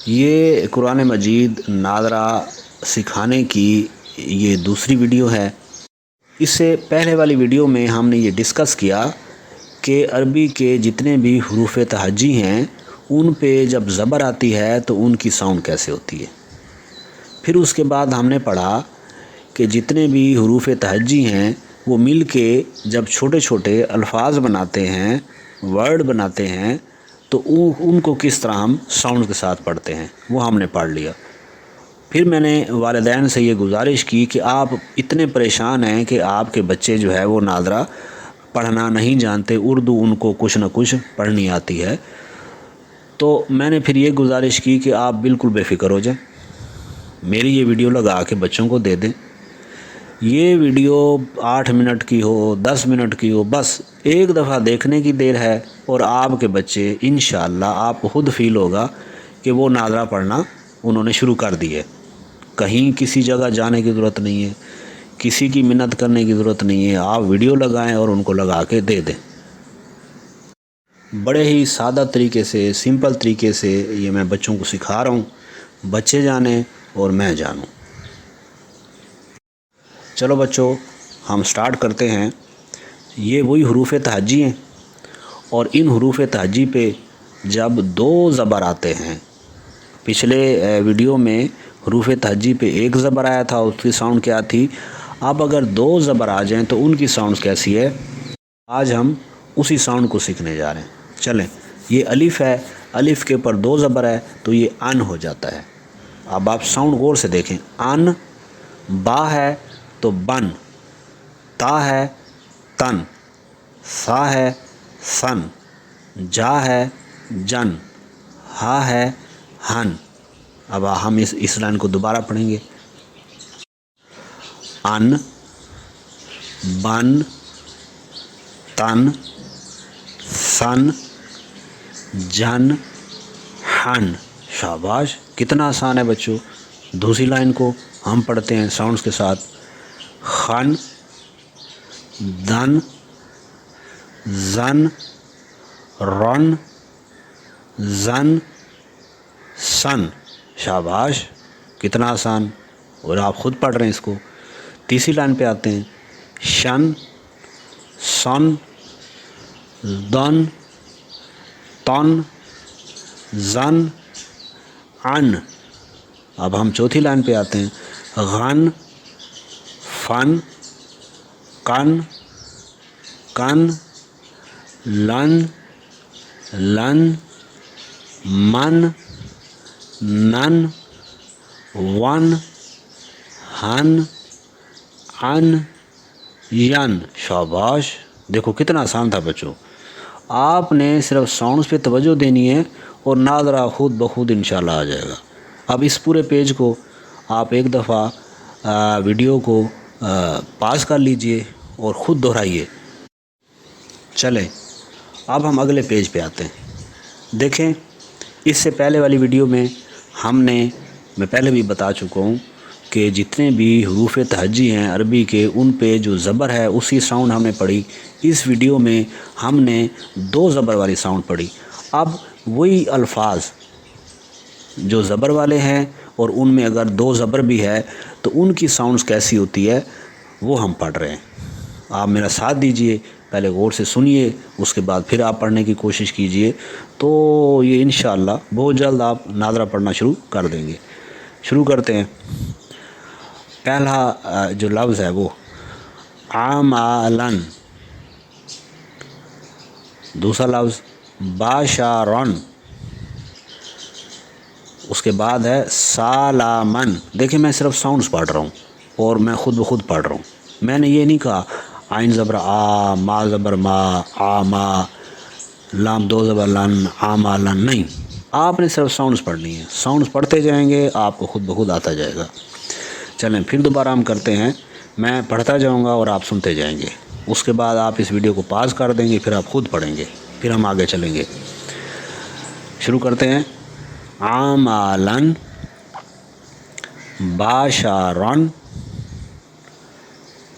یہ قرآن مجید ناظرہ سکھانے کی یہ دوسری ویڈیو ہے۔ اس سے پہلے والی ویڈیو میں ہم نے یہ ڈسکس کیا کہ عربی کے جتنے بھی حروف تہجی ہیں ان پہ جب زبر آتی ہے تو ان کی ساؤنڈ کیسے ہوتی ہے۔ پھر اس کے بعد ہم نے پڑھا کہ جتنے بھی حروف تہجی ہیں وہ مل کے جب چھوٹے چھوٹے الفاظ بناتے ہیں، ورڈ بناتے ہیں، تو ان کو کس طرح ہم ساؤنڈ کے ساتھ پڑھتے ہیں وہ ہم نے پڑھ لیا۔ پھر میں نے والدین سے یہ گزارش کی کہ آپ اتنے پریشان ہیں کہ آپ کے بچے جو ہے وہ ناظرہ پڑھنا نہیں جانتے، اردو ان کو کچھ نہ کچھ پڑھنی آتی ہے، تو میں نے پھر یہ گزارش کی کہ آپ بالکل بے فکر ہو جائیں، میری یہ ویڈیو لگا کے بچوں کو دے دیں۔ یہ ویڈیو 8 منٹ کی ہو، 10 منٹ کی ہو، بس ایک دفعہ دیکھنے کی دیر ہے اور آپ کے بچے انشاءاللہ آپ کو خود فیل ہوگا کہ وہ ناظرہ پڑھنا انہوں نے شروع کر دی ہے۔ کہیں کسی جگہ جانے کی ضرورت نہیں ہے، کسی کی منت کرنے کی ضرورت نہیں ہے، آپ ویڈیو لگائیں اور ان کو لگا کے دے دیں۔ بڑے ہی سادہ طریقے سے، سمپل طریقے سے یہ میں بچوں کو سکھا رہا ہوں، بچے جانیں اور میں جانوں۔ چلو بچوں ہم سٹارٹ کرتے ہیں۔ یہ وہی حروف تہجی ہیں اور ان حروف تہجی پہ جب 2 زبر آتے ہیں، پچھلے ویڈیو میں حروف تہجی پہ 1 زبر آیا تھا، اس کی ساؤنڈ کیا تھی۔ اب اگر 2 زبر آ جائیں تو ان کی ساؤنڈ کیسی ہے، آج ہم اسی ساؤنڈ کو سیکھنے جا رہے ہیں۔ چلیں، یہ الف ہے، الف کے اوپر 2 زبر ہے تو یہ ان ہو جاتا ہے۔ اب آپ ساؤنڈ غور سے دیکھیں، ان، با ہے تو بن، تا ہے تن، سا ہے سن، جا ہے جن، ہا ہے ہن۔ اب ہم اس لائن کو دوبارہ پڑھیں گے۔ ان، بن، تن، سن، جن، ہن۔ شاباش، کتنا آسان ہے بچوں۔ دوسری لائن کو ہم پڑھتے ہیں ساؤنڈز کے ساتھ۔ خن، دن، زن، رن، زن، سن۔ شاباش، کتنا آسان، اور آپ خود پڑھ رہے ہیں اس کو۔ تیسری لائن پہ آتے ہیں۔ شن، سن، دن، تن، زن، ان۔ اب ہم چوتھی لائن پہ آتے ہیں۔ غن، فن، کن، کن، لن، لن، من، نن، ون، ہن، ان، ین۔ شاباش، دیکھو کتنا آسان تھا بچوں۔ آپ نے صرف ساؤنڈز پہ توجہ دینی ہے اور ناظرہ خود بخود انشاءاللہ آ جائے گا۔ اب اس پورے پیج کو آپ ایک دفعہ ویڈیو کو پاز کر لیجئے اور خود دہرائیے۔ چلیں اب ہم اگلے پیج پہ آتے ہیں۔ دیکھیں، اس سے پہلے والی ویڈیو میں میں پہلے بھی بتا چکا ہوں کہ جتنے بھی حروف تہجی ہیں عربی کے ان پہ جو زبر ہے اسی ساؤنڈ ہم نے پڑھی۔ اس ویڈیو میں ہم نے 2 زبر والی ساؤنڈ پڑھی۔ اب وہی الفاظ جو زبر والے ہیں اور ان میں اگر 2 زبر بھی ہے تو ان کی ساؤنڈز کیسی ہوتی ہے وہ ہم پڑھ رہے ہیں۔ آپ میرا ساتھ دیجئے، پہلے غور سے سنیے، اس کے بعد پھر آپ پڑھنے کی کوشش کیجئے، تو یہ انشاءاللہ بہت جلد آپ ناظرہ پڑھنا شروع کر دیں گے۔ شروع کرتے ہیں۔ پہلا جو لفظ ہے وہ عاملن، دوسرا لفظ باشارن، اس کے بعد ہے سالامن۔ دیکھیں میں صرف ساؤنڈز پڑھ رہا ہوں اور میں خود بخود پڑھ رہا ہوں، میں نے یہ نہیں کہا عین زبر آ، ما زبر ما، آما، لام 2 زبر لن، عاملن، نہیں، آپ نے صرف ساؤنڈز پڑھنی ہے۔ ساؤنڈز پڑھتے جائیں گے آپ کو خود بخود آتا جائے گا۔ چلیں پھر دوبارہ ہم کرتے ہیں، میں پڑھتا جاؤں گا اور آپ سنتے جائیں گے، اس کے بعد آپ اس ویڈیو کو پاز کر دیں گے، پھر آپ خود پڑھیں گے، پھر ہم آگے چلیں گے۔ شروع کرتے ہیں۔ عاملن، باشارن،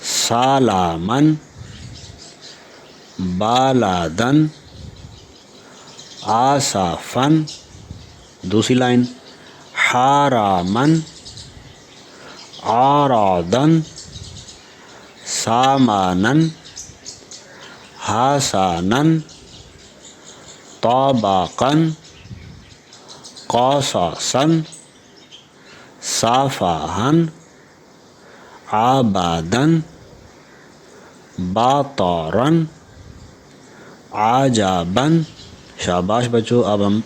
سالامن، بالادن، آصافن۔ دوسری لائن حرامن عرضن سامانن حسنن طبقن قصصن صفحن عبدن باطرن عجبن۔ شاباش بچوں، اب ہم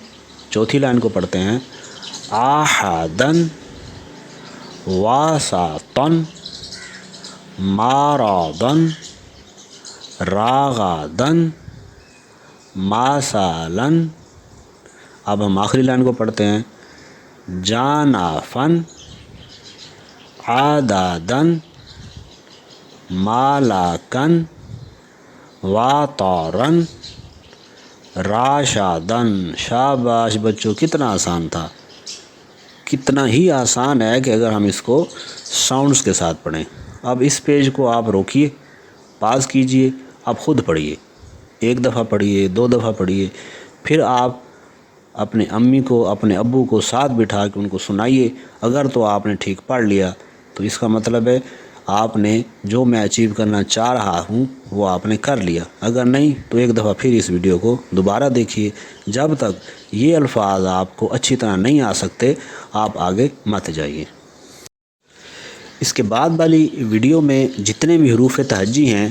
چوتھی لائن کو پڑھتے ہیں۔ احدن وسطن مرضن رغدن مثلاً۔ اب ہم آخری لائن کو پڑھتے ہیں۔ جانفن عددن ملکن وطرن راشدن۔ شاباش بچوں، کتنا آسان تھا، کتنا ہی آسان ہے کہ اگر ہم اس کو ساؤنڈز کے ساتھ پڑھیں۔ اب اس پیج کو آپ روکیے، پاز کیجئے، اب خود پڑھیے، ایک دفعہ پڑھیے، دو دفعہ پڑھیے، پھر آپ اپنے امی کو اپنے ابو کو ساتھ بٹھا کے ان کو سنائیے۔ اگر تو آپ نے ٹھیک پڑھ لیا تو اس کا مطلب ہے آپ نے جو میں اچیو کرنا چاہ رہا ہوں وہ آپ نے کر لیا۔ اگر نہیں تو ایک دفعہ پھر اس ویڈیو کو دوبارہ دیکھیے۔ جب تک یہ الفاظ آپ کو اچھی طرح نہیں آ سکتے آپ آگے مت جائیے۔ اس کے بعد والی ویڈیو میں جتنے بھی حروف تہجی ہیں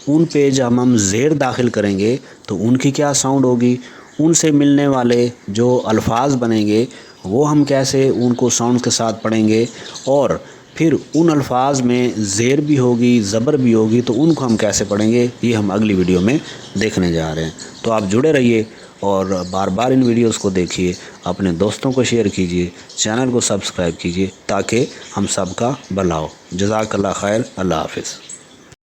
ان پہ جب ہم زیر داخل کریں گے تو ان کی کیا ساؤنڈ ہوگی، ان سے ملنے والے جو الفاظ بنیں گے وہ ہم کیسے ان کو ساؤنڈ کے ساتھ پڑھیں گے، اور پھر ان الفاظ میں زیر بھی ہوگی زبر بھی ہوگی تو ان کو ہم کیسے پڑھیں گے، یہ ہم اگلی ویڈیو میں دیکھنے جا رہے ہیں۔ تو آپ جڑے رہیے اور بار بار ان ویڈیوز کو دیکھیے، اپنے دوستوں کو شیئر کیجیے، چینل کو سبسکرائب کیجیے تاکہ ہم سب کا بھلا ہو۔ جزاک اللہ خیر، اللہ حافظ۔